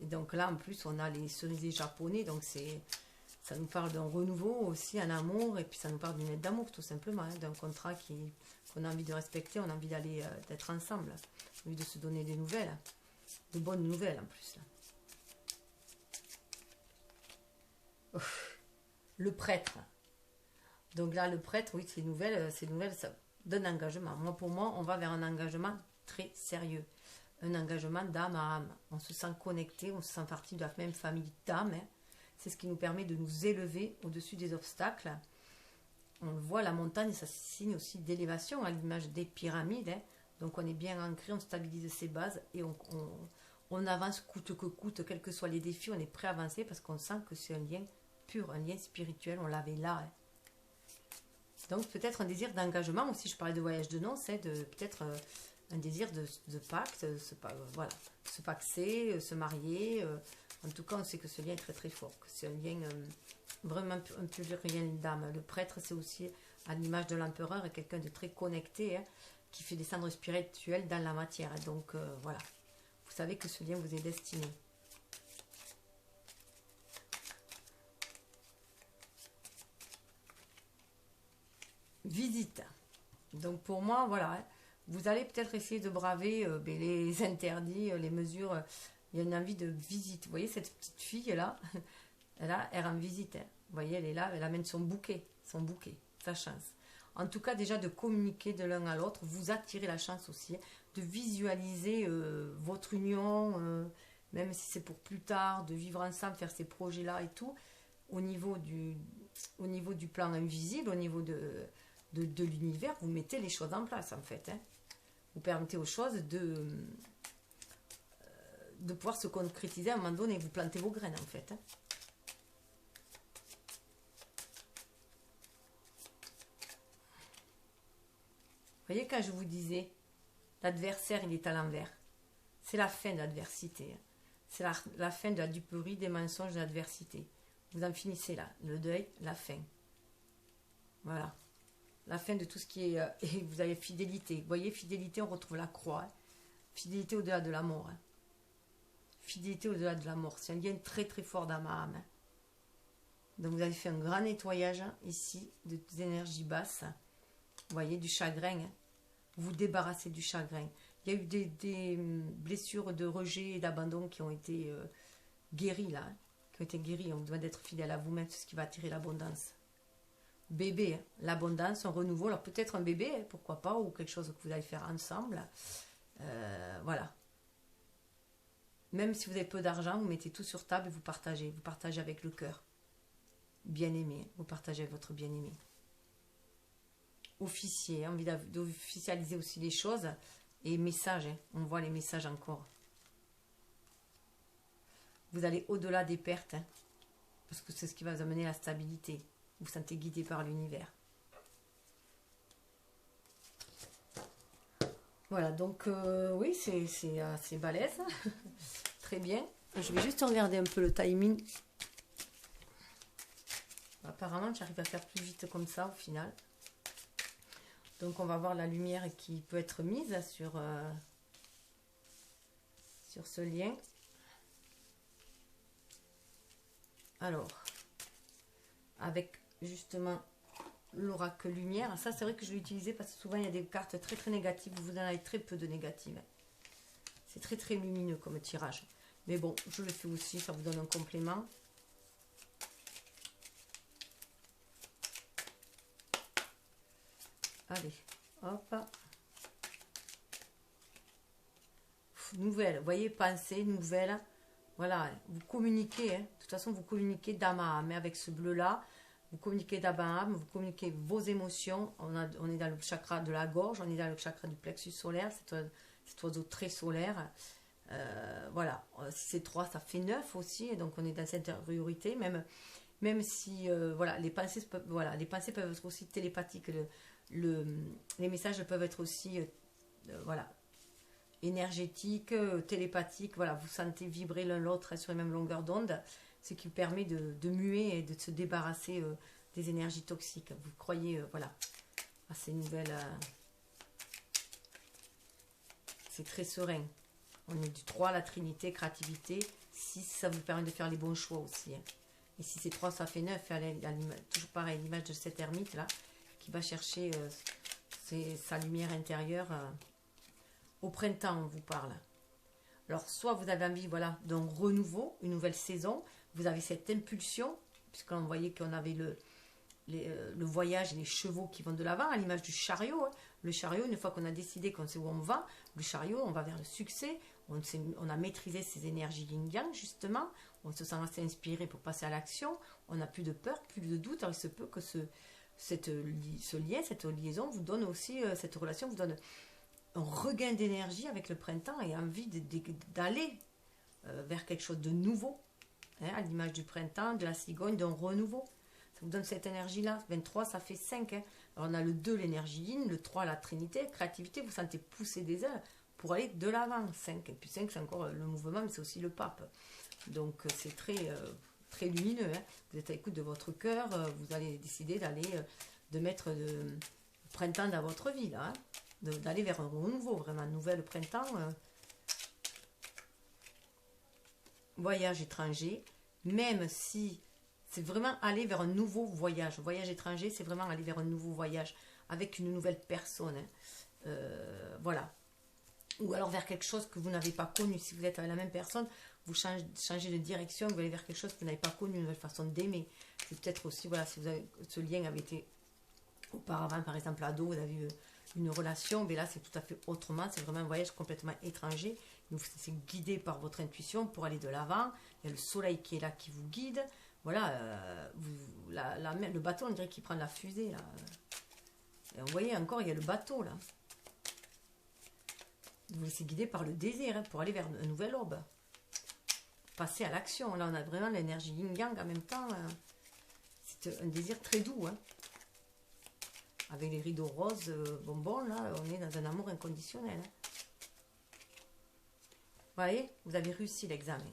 Et donc là, en plus, on a les cerisiers japonais, donc ça nous parle d'un renouveau aussi, un amour, et puis ça nous parle d'une lettre d'amour, tout simplement, hein, d'un contrat qu'on a envie de respecter, on a envie d'être ensemble, on a envie de se donner des nouvelles, de bonnes nouvelles en plus. Ouf. Le prêtre. Donc là, le prêtre, oui, ces nouvelles, ça donne engagement. Pour moi, on va vers un engagement très sérieux. Un engagement d'âme à âme. On se sent connecté, on se sent partie de la même famille d'âme. Hein. C'est ce qui nous permet de nous élever au-dessus des obstacles. On le voit, la montagne, ça signe aussi d'élévation à l'image des pyramides. Hein. Donc on est bien ancré, on stabilise ses bases et on avance coûte que coûte, quels que soient les défis, on est prêt à avancer parce qu'on sent que c'est un lien pur, un lien spirituel, on l'avait là. Hein. Donc peut-être un désir d'engagement, aussi je parlais de voyage de noces, c'est peut-être un désir de pacte, voilà, se pacter, se marier. En tout cas, on sait que ce lien est très très fort, que c'est un lien vraiment un pluriel d'âme. Le prêtre, c'est aussi à l'image de l'empereur, et quelqu'un de très connecté, hein, qui fait descendre spirituel dans la matière. Donc voilà, vous savez que ce lien vous est destiné. Visite. Donc pour moi, voilà, hein, vous allez peut-être essayer de braver les interdits, les mesures. Il y a une envie de visite. Vous voyez cette petite fille là, elle rend visite. Hein. Vous voyez, elle est là, elle amène son bouquet, sa chance. En tout cas, déjà de communiquer de l'un à l'autre, vous attirez la chance aussi, hein, de visualiser votre union, même si c'est pour plus tard, de vivre ensemble, faire ces projets-là et tout, au niveau du plan invisible, au niveau de l'univers, vous mettez les choses en place en fait. Hein. Vous permettez aux choses de pouvoir se concrétiser à un moment donné. Vous plantez vos graines en fait. Hein. Vous voyez, quand je vous disais, l'adversaire il est à l'envers. C'est la fin de l'adversité. Hein. C'est la fin de la duperie, des mensonges, de l'adversité. Vous en finissez là. Le deuil, la fin. Voilà. la fin de tout ce qui est... et vous avez fidélité. Vous voyez, fidélité, on retrouve la croix. Hein. Fidélité au-delà de la mort. Hein. Fidélité au-delà de la mort. C'est un lien très très fort dans ma âme. Hein. Donc vous avez fait un grand nettoyage hein, ici, des énergies basses. Vous voyez, du chagrin. Hein. Vous débarrassez du chagrin. Il y a eu des blessures de rejet et d'abandon qui ont été guéries là. Hein. Qui ont été guéries. On doit être fidèle à vous-même, c'est ce qui va attirer l'abondance. Bébé, hein, l'abondance, un renouveau. Alors peut-être un bébé, hein, pourquoi pas, ou quelque chose que vous allez faire ensemble. Voilà. Même si vous avez peu d'argent, vous mettez tout sur table et vous partagez. Vous partagez avec le cœur. Bien-aimé, vous partagez avec votre bien-aimé. Officier, envie d'officialiser aussi les choses. Et messages, hein, on voit les messages encore. Vous allez au-delà des pertes, hein, parce que c'est ce qui va vous amener à la stabilité. Vous vous sentez guidé par l'univers. Voilà, donc oui, c'est balèze. Très bien. Je vais juste regarder un peu le timing. Apparemment, j'arrive à faire plus vite comme ça au final. Donc, on va voir la lumière qui peut être mise sur ce lien. Alors, avec justement l'oracle lumière. Ça, c'est vrai que je l'ai utilisé parce que souvent, il y a des cartes très très négatives. Vous en avez très peu de négatives. C'est très très lumineux comme tirage. Mais bon, je le fais aussi, ça vous donne un complément. Allez, hop. Nouvelle, vous voyez, pensée, nouvelle. Voilà, vous communiquez. Hein. De toute façon, vous communiquez d'âme à âme. Avec ce bleu-là, vous communiquez d'âme à âme, vous communiquez vos émotions. On est dans le chakra de la gorge, on est dans le chakra du plexus solaire, cet oiseau très solaire. Voilà, si c'est 3, ça fait 9 aussi. Donc, on est dans cette intériorité, même si voilà, les pensées peuvent être aussi télépathiques. Les messages peuvent être aussi voilà, énergétiques, télépathiques. Voilà, vous sentez vibrer l'un l'autre sur les mêmes longueurs d'onde, ce qui permet de muer et de se débarrasser des énergies toxiques. Vous croyez voilà, à ces nouvelles... c'est très serein. On est du 3 à la Trinité, créativité. 6, ça vous permet de faire les bons choix aussi. Hein. Et si c'est 3, ça fait 9. Toujours pareil, l'image de cet ermite là, qui va chercher sa lumière intérieure. Au printemps, on vous parle. Alors, soit vous avez envie voilà, d'un renouveau, une nouvelle saison. Vous avez cette impulsion, puisqu'on voyait qu'on avait le voyage et les chevaux qui vont de l'avant, à l'image du chariot. Hein. Le chariot, une fois qu'on a décidé qu'on sait où on va, le chariot, on va vers le succès. On a maîtrisé ces énergies yin-yang, justement. On se sent assez inspiré pour passer à l'action. On n'a plus de peur, plus de doute. Alors, il se peut que ce lien, cette liaison vous donne aussi, cette relation vous donne un regain d'énergie avec le printemps et envie d'aller vers quelque chose de nouveau. Hein, à l'image du printemps, de la cigogne, d'un renouveau. Ça vous donne cette énergie-là. 23, ça fait 5. Hein. Alors, on a le 2, l'énergie yin, le 3, la trinité, créativité. Vous sentez pousser des ailes pour aller de l'avant. 5. Et puis 5, c'est encore le mouvement, mais c'est aussi le pape. Donc, c'est très lumineux. Hein. Vous êtes à l'écoute de votre cœur. Vous allez décider de mettre le printemps dans votre vie, là. Hein. D'aller vers un renouveau, vraiment, un nouvel printemps. Voyage étranger. Même si... c'est vraiment aller vers un nouveau voyage. Voyage étranger, c'est vraiment aller vers un nouveau voyage avec une nouvelle personne. Hein. Voilà. Ou alors vers quelque chose que vous n'avez pas connu. Si vous êtes avec la même personne, vous changez de direction, vous allez vers quelque chose que vous n'avez pas connu, une nouvelle façon d'aimer. C'est peut-être aussi, voilà, si ce lien avait été auparavant, par exemple, ado, vous avez eu une relation, mais là, c'est tout à fait autrement. C'est vraiment un voyage complètement étranger. C'est guidé par votre intuition pour aller de l'avant. Il y a le soleil qui est là, qui vous guide. Voilà, le bateau, on dirait qu'il prend la fusée. Là. Et vous voyez encore, il y a le bateau là. Vous laissez guider par le désir hein, pour aller vers un nouvel aube. Passer à l'action. Là, on a vraiment l'énergie yin-yang en même temps. C'est un désir très doux. Hein. Avec les rideaux roses, bonbons, là, on est dans un amour inconditionnel. Hein. Vous voyez, vous avez réussi l'examen.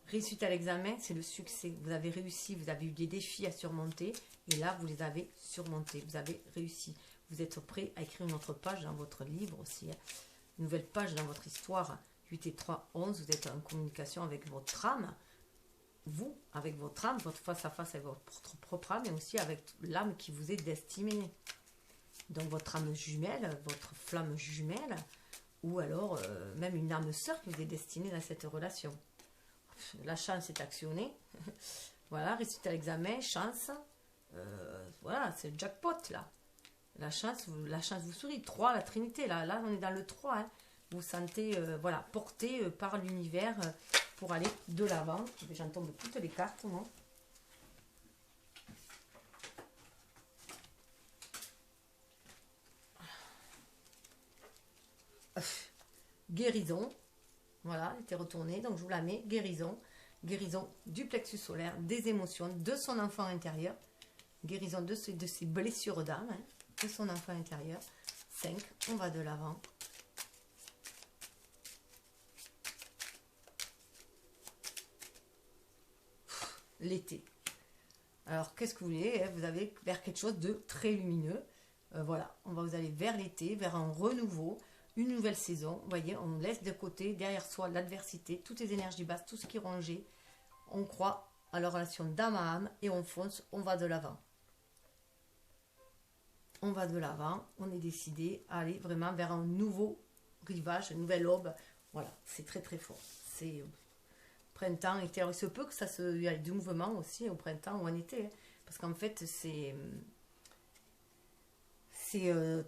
Réussite à l'examen, c'est le succès. Vous avez réussi, vous avez eu des défis à surmonter. Et là, vous les avez surmontés. Vous avez réussi. Vous êtes prêt à écrire une autre page dans votre livre aussi. Hein. Une nouvelle page dans votre histoire. 8 et 3, 11. Vous êtes en communication avec votre âme. Vous, avec votre âme, votre face à face avec votre propre âme. Et aussi avec l'âme qui vous est destinée. Donc votre âme jumelle, votre flamme jumelle. Ou alors même une âme sœur qui vous est destinée dans cette relation. La chance est actionnée. Voilà, résultat à l'examen, chance. Voilà, c'est le jackpot là. La chance vous sourit. 3, la Trinité. Là, on est dans le 3. Hein. Vous vous sentez voilà, porté par l'univers pour aller de l'avant. J'en tombe toutes les cartes, moi. Guérison. Voilà, elle était retournée. Donc, je vous la mets. Guérison. Guérison du plexus solaire, des émotions, de son enfant intérieur. Guérison de ses blessures d'âme, hein, de son enfant intérieur. 5, on va de l'avant. L'été. Alors, qu'est-ce que vous voulez? Vous allez vers quelque chose de très lumineux. Voilà, vous aller vers l'été, vers un renouveau, une nouvelle saison. Vous voyez, on laisse de côté, derrière soi, l'adversité, toutes les énergies basses, tout ce qui est rongé. On croit à la relation d'âme à âme et on fonce, on va de l'avant. On va de l'avant, on est décidé à aller vraiment vers un nouveau rivage, une nouvelle aube. Voilà, c'est très très fort. C'est printemps, été. Alors, il se peut que il y a du mouvement aussi au printemps ou en été. Hein, parce qu'en fait, c'est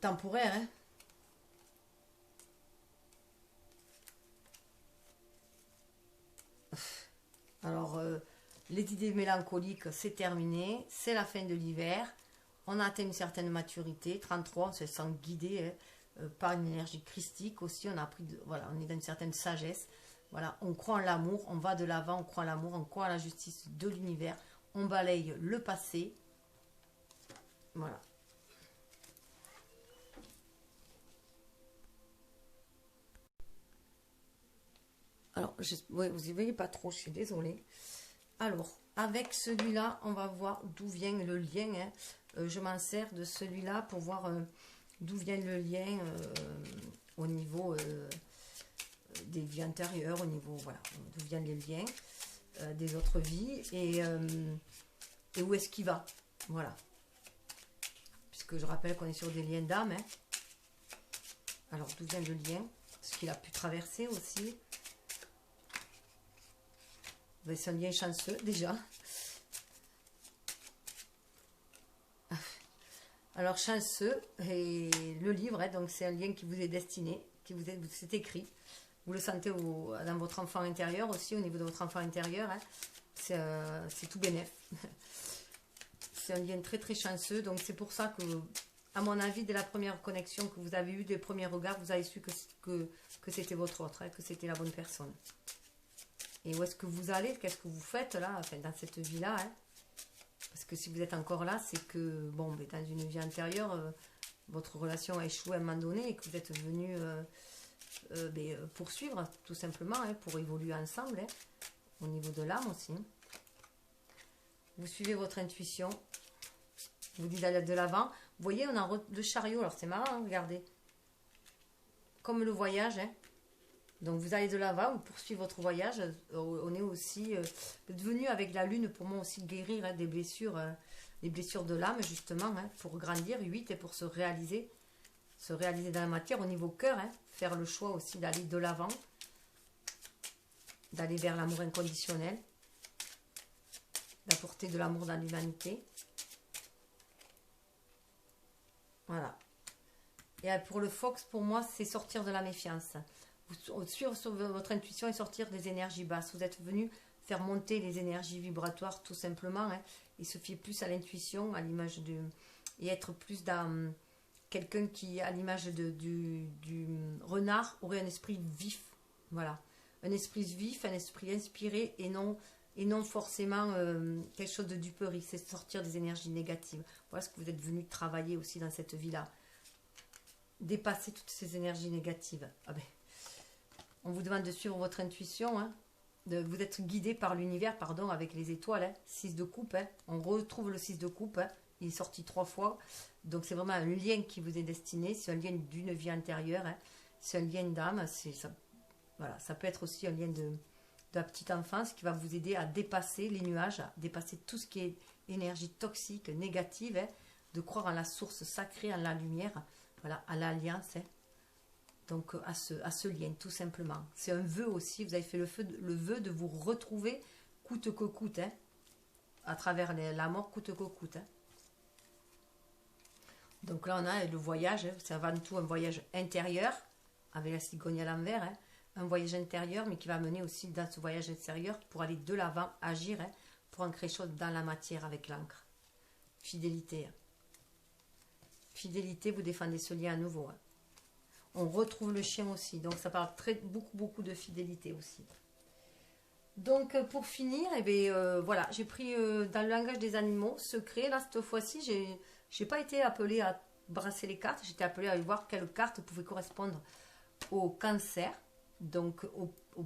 temporaire. Hein. Alors, les idées mélancoliques, c'est terminé. C'est la fin de l'hiver. On a atteint une certaine maturité. 33, on se sent guidé par une énergie christique aussi. On a appris, voilà, on est dans une certaine sagesse. Voilà, on croit en l'amour, on va de l'avant, on croit en l'amour, on croit à la justice de l'univers. On balaye le passé. Voilà. Alors, ouais, vous y voyez pas trop, je suis désolée. Alors, avec celui-là, on va voir d'où vient le lien. Hein. Je m'en sers de celui-là pour voir d'où vient le lien au niveau des vies antérieures, au niveau, voilà, d'où viennent les liens des autres vies et où est-ce qu'il va. Voilà. Puisque je rappelle qu'on est sur des liens d'âme. Hein. Alors, d'où vient le lien? Ce qu'il a pu traverser aussi. C'est un lien chanceux déjà. Alors chanceux, et le livre, hein, donc c'est un lien qui vous est destiné, qui vous est écrit. Vous le sentez dans votre enfant intérieur aussi, au niveau de votre enfant intérieur. Hein. C'est tout bénef. C'est un lien très très chanceux, donc c'est pour ça que, à mon avis, dès la première connexion que vous avez eue, des premiers regards, vous avez su que c'était votre autre, hein, que c'était la bonne personne. Et où est-ce que vous allez? Qu'est-ce que vous faites là, enfin, dans cette vie-là hein? Parce que si vous êtes encore là, c'est que, bon, mais dans une vie antérieure, votre relation a échoué à un moment donné et que vous êtes venu poursuivre, tout simplement, hein, pour évoluer ensemble, hein, au niveau de l'âme aussi. Vous suivez votre intuition, vous dites d'aller de l'avant. Vous voyez, on a le chariot, alors c'est marrant, hein, regardez. Comme le voyage, hein. Donc vous allez de l'avant, vous poursuivez votre voyage. On est aussi devenu avec la lune pour moi aussi guérir hein, des blessures de l'âme justement, hein, pour grandir, 8 et pour se réaliser dans la matière au niveau cœur, hein, faire le choix aussi d'aller de l'avant, d'aller vers l'amour inconditionnel, d'apporter de l'amour dans l'humanité. Voilà. Et pour le Fox, pour moi, c'est sortir de la méfiance. Suivre sur votre intuition et sortir des énergies basses. Vous êtes venu faire monter les énergies vibratoires tout simplement hein, et se fier plus à l'intuition, à l'image de... et être plus dans quelqu'un qui, à l'image du renard, aurait un esprit vif. Voilà. Un esprit vif, un esprit inspiré et non forcément quelque chose de duperie. C'est sortir des énergies négatives. Voilà ce que vous êtes venu travailler aussi dans cette vie-là. Dépasser toutes ces énergies négatives. Ah ben... On vous demande de suivre votre intuition. Hein. vous êtes guidé par l'univers, pardon, avec les étoiles. 6 de coupe, hein. On retrouve le 6 de coupe, hein. Il est sorti 3 fois. Donc c'est vraiment un lien qui vous est destiné. C'est un lien d'une vie antérieure, hein. C'est un lien d'âme. Voilà, ça peut être aussi un lien de la petite enfance qui va vous aider à dépasser les nuages, à dépasser tout ce qui est énergie toxique, négative, hein, de croire en la source sacrée, en la lumière, voilà, à l'alliance, hein. Donc à ce lien, tout simplement. C'est un vœu aussi, vous avez fait le vœu de vous retrouver coûte que coûte, hein, à travers la mort coûte que coûte. Hein. Donc là on a le voyage, hein, c'est avant tout un voyage intérieur, avec la cigogne à l'envers, hein, un voyage intérieur, mais qui va mener aussi dans ce voyage extérieur pour aller de l'avant, agir, hein, pour ancrer les choses dans la matière avec l'encre. Fidélité. Hein. Fidélité, vous défendez ce lien à nouveau. Hein. On retrouve le chien aussi, donc ça parle beaucoup de fidélité aussi. Donc pour finir, eh bien, voilà, j'ai pris dans le langage des animaux, secret, là cette fois-ci, j'ai pas été appelée à brasser les cartes, j'étais appelée à aller voir quelle carte pouvait correspondre au cancer. Donc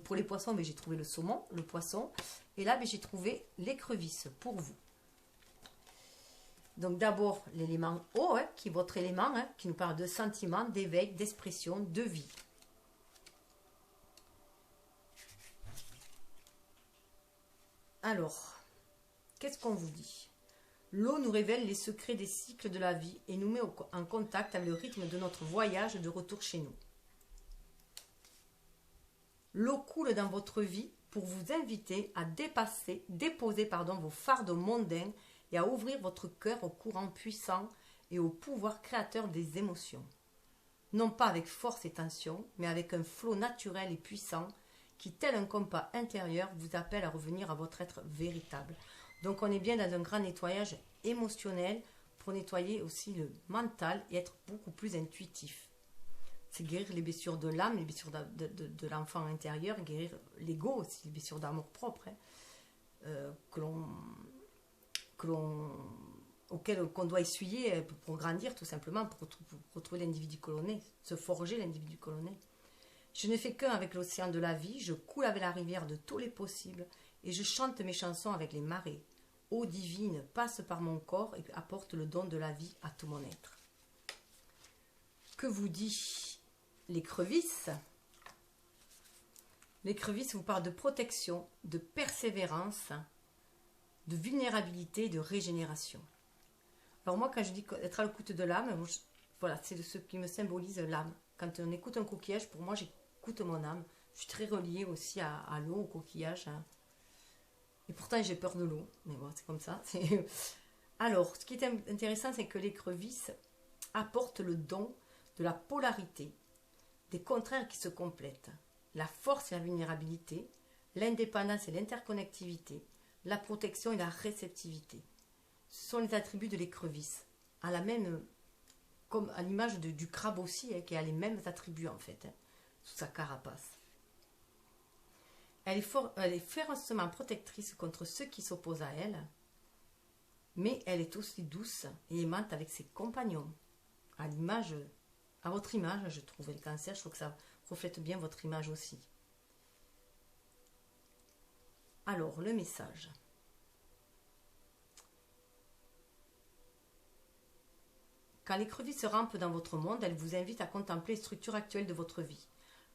pour les poissons, j'ai trouvé le saumon, le poisson, et là j'ai trouvé l'écrevisse pour vous. Donc d'abord l'élément eau, hein, qui est votre élément, hein, qui nous parle de sentiments, d'éveil, d'expression, de vie. Alors, qu'est-ce qu'on vous dit? L'eau nous révèle les secrets des cycles de la vie et nous met en contact avec le rythme de notre voyage de retour chez nous. L'eau coule dans votre vie pour vous inviter à déposer vos fardeaux mondains et à ouvrir votre cœur au courant puissant et au pouvoir créateur des émotions. Non pas avec force et tension, mais avec un flot naturel et puissant qui, tel un compas intérieur, vous appelle à revenir à votre être véritable. Donc on est bien dans un grand nettoyage émotionnel pour nettoyer aussi le mental et être beaucoup plus intuitif. C'est guérir les blessures de l'âme, les blessures de l'enfant intérieur, guérir l'ego aussi, les blessures d'amour propre, hein, qu'on doit essuyer pour grandir tout simplement, pour retrouver l'individu que l'on est, se forger l'individu que l'on est. Je ne fais qu'un avec l'océan de la vie, je coule avec la rivière de tous les possibles et je chante mes chansons avec les marées. Eau divine passe par mon corps et apporte le don de la vie à tout mon être. Que vous dit l'écrevisse? L'écrevisse vous parle de protection, de persévérance, de vulnérabilité et de régénération. Alors moi, quand je dis être à l'écoute de l'âme, voilà, c'est ce qui me symbolise l'âme. Quand on écoute un coquillage, pour moi, j'écoute mon âme. Je suis très reliée aussi à l'eau, au coquillage. Hein. Et pourtant, j'ai peur de l'eau. Mais bon, c'est comme ça. Alors, ce qui est intéressant, c'est que l'écrevisse apporte le don de la polarité, des contraires qui se complètent, la force et la vulnérabilité, l'indépendance et l'interconnectivité, la protection et la réceptivité. Ce sont les attributs de l'écrevisse, comme à l'image du crabe aussi, hein, qui a les mêmes attributs en fait, hein, sous sa carapace. Elle est férocement protectrice contre ceux qui s'opposent à elle, mais elle est aussi douce et aimante avec ses compagnons. À votre image, je trouve, le cancer, je trouve que ça reflète bien votre image aussi. Alors, le message. Quand l'écrevisse rampe dans votre monde, elle vous invite à contempler les structures actuelles de votre vie.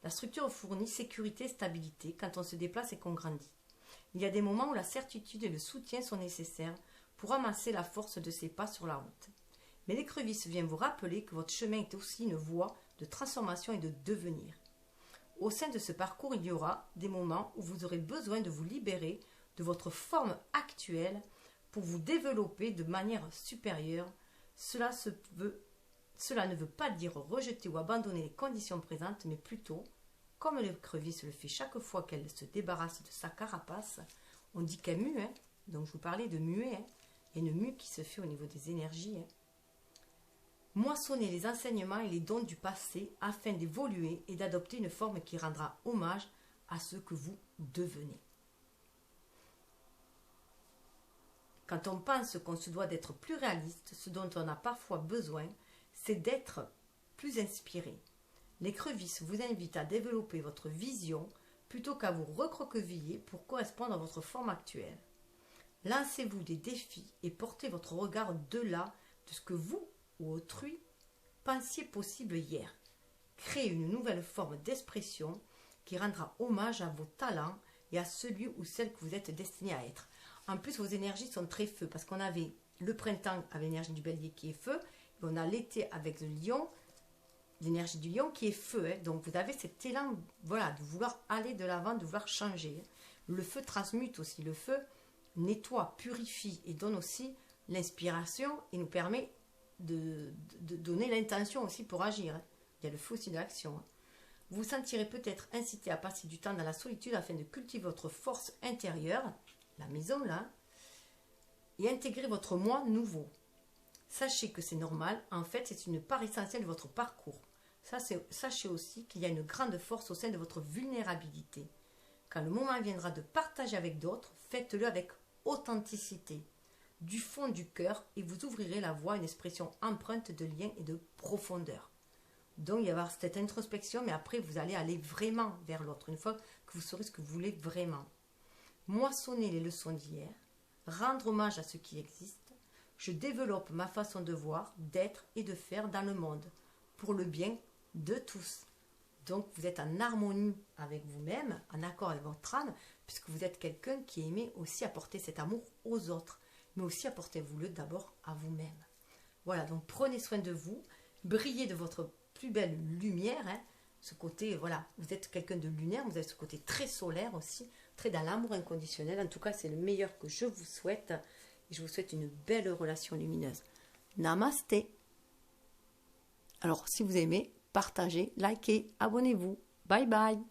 La structure fournit sécurité et stabilité quand on se déplace et qu'on grandit. Il y a des moments où la certitude et le soutien sont nécessaires pour amasser la force de ses pas sur la route. Mais l'écrevisse vient vous rappeler que votre chemin est aussi une voie de transformation et de devenir. Au sein de ce parcours, il y aura des moments où vous aurez besoin de vous libérer de votre forme actuelle pour vous développer de manière supérieure. Cela ne veut pas dire rejeter ou abandonner les conditions présentes, mais plutôt, comme l'écrevisse le fait chaque fois qu'elle se débarrasse de sa carapace, on dit qu'elle mue, hein, donc je vous parlais de muer, hein, il y a une mue qui se fait au niveau des énergies. Hein. Moissonnez les enseignements et les dons du passé afin d'évoluer et d'adopter une forme qui rendra hommage à ce que vous devenez. Quand on pense qu'on se doit d'être plus réaliste, ce dont on a parfois besoin, c'est d'être plus inspiré. L'écrevisse vous invite à développer votre vision plutôt qu'à vous recroqueviller pour correspondre à votre forme actuelle. Lancez-vous des défis et portez votre regard au-delà de ce que vous ou autrui pensiez possible hier. Créez une nouvelle forme d'expression qui rendra hommage à vos talents et à celui ou celle que vous êtes destiné à être. En plus, vos énergies sont très feu parce qu'on avait le printemps avec l'énergie du bélier qui est feu, et on a l'été avec le lion, l'énergie du lion qui est feu. Donc vous avez cet élan voilà, de vouloir aller de l'avant, de vouloir changer. Le feu transmute aussi, le feu nettoie, purifie et donne aussi l'inspiration et nous permet de donner l'intention aussi pour agir. Il y a le feu aussi de l'action. Vous vous sentirez peut-être incité à passer du temps dans la solitude afin de cultiver votre force intérieure, la maison là, et intégrer votre moi nouveau. Sachez que c'est normal, en fait c'est une part essentielle de votre parcours. Sachez aussi qu'il y a une grande force au sein de votre vulnérabilité. Quand le moment viendra de partager avec d'autres, faites-le avec authenticité, du fond du cœur, et vous ouvrirez la voie à une expression empreinte de lien et de profondeur. Donc il y avoir cette introspection, mais après vous allez aller vraiment vers l'autre, une fois que vous saurez ce que vous voulez vraiment. Moissonner les leçons d'hier, rendre hommage à ce qui existe, je développe ma façon de voir, d'être et de faire dans le monde, pour le bien de tous. Donc vous êtes en harmonie avec vous-même, en accord avec votre âme, puisque vous êtes quelqu'un qui aimait aussi apporter cet amour aux autres, mais aussi apportez-vous-le d'abord à vous-même. Voilà, donc prenez soin de vous, brillez de votre plus belle lumière, ce côté, voilà, vous êtes quelqu'un de lunaire, vous avez ce côté très solaire aussi, très dans l'amour inconditionnel. En tout cas, c'est le meilleur que je vous souhaite, et je vous souhaite une belle relation lumineuse. Namasté. Alors, si vous aimez, partagez, likez, abonnez-vous. Bye bye.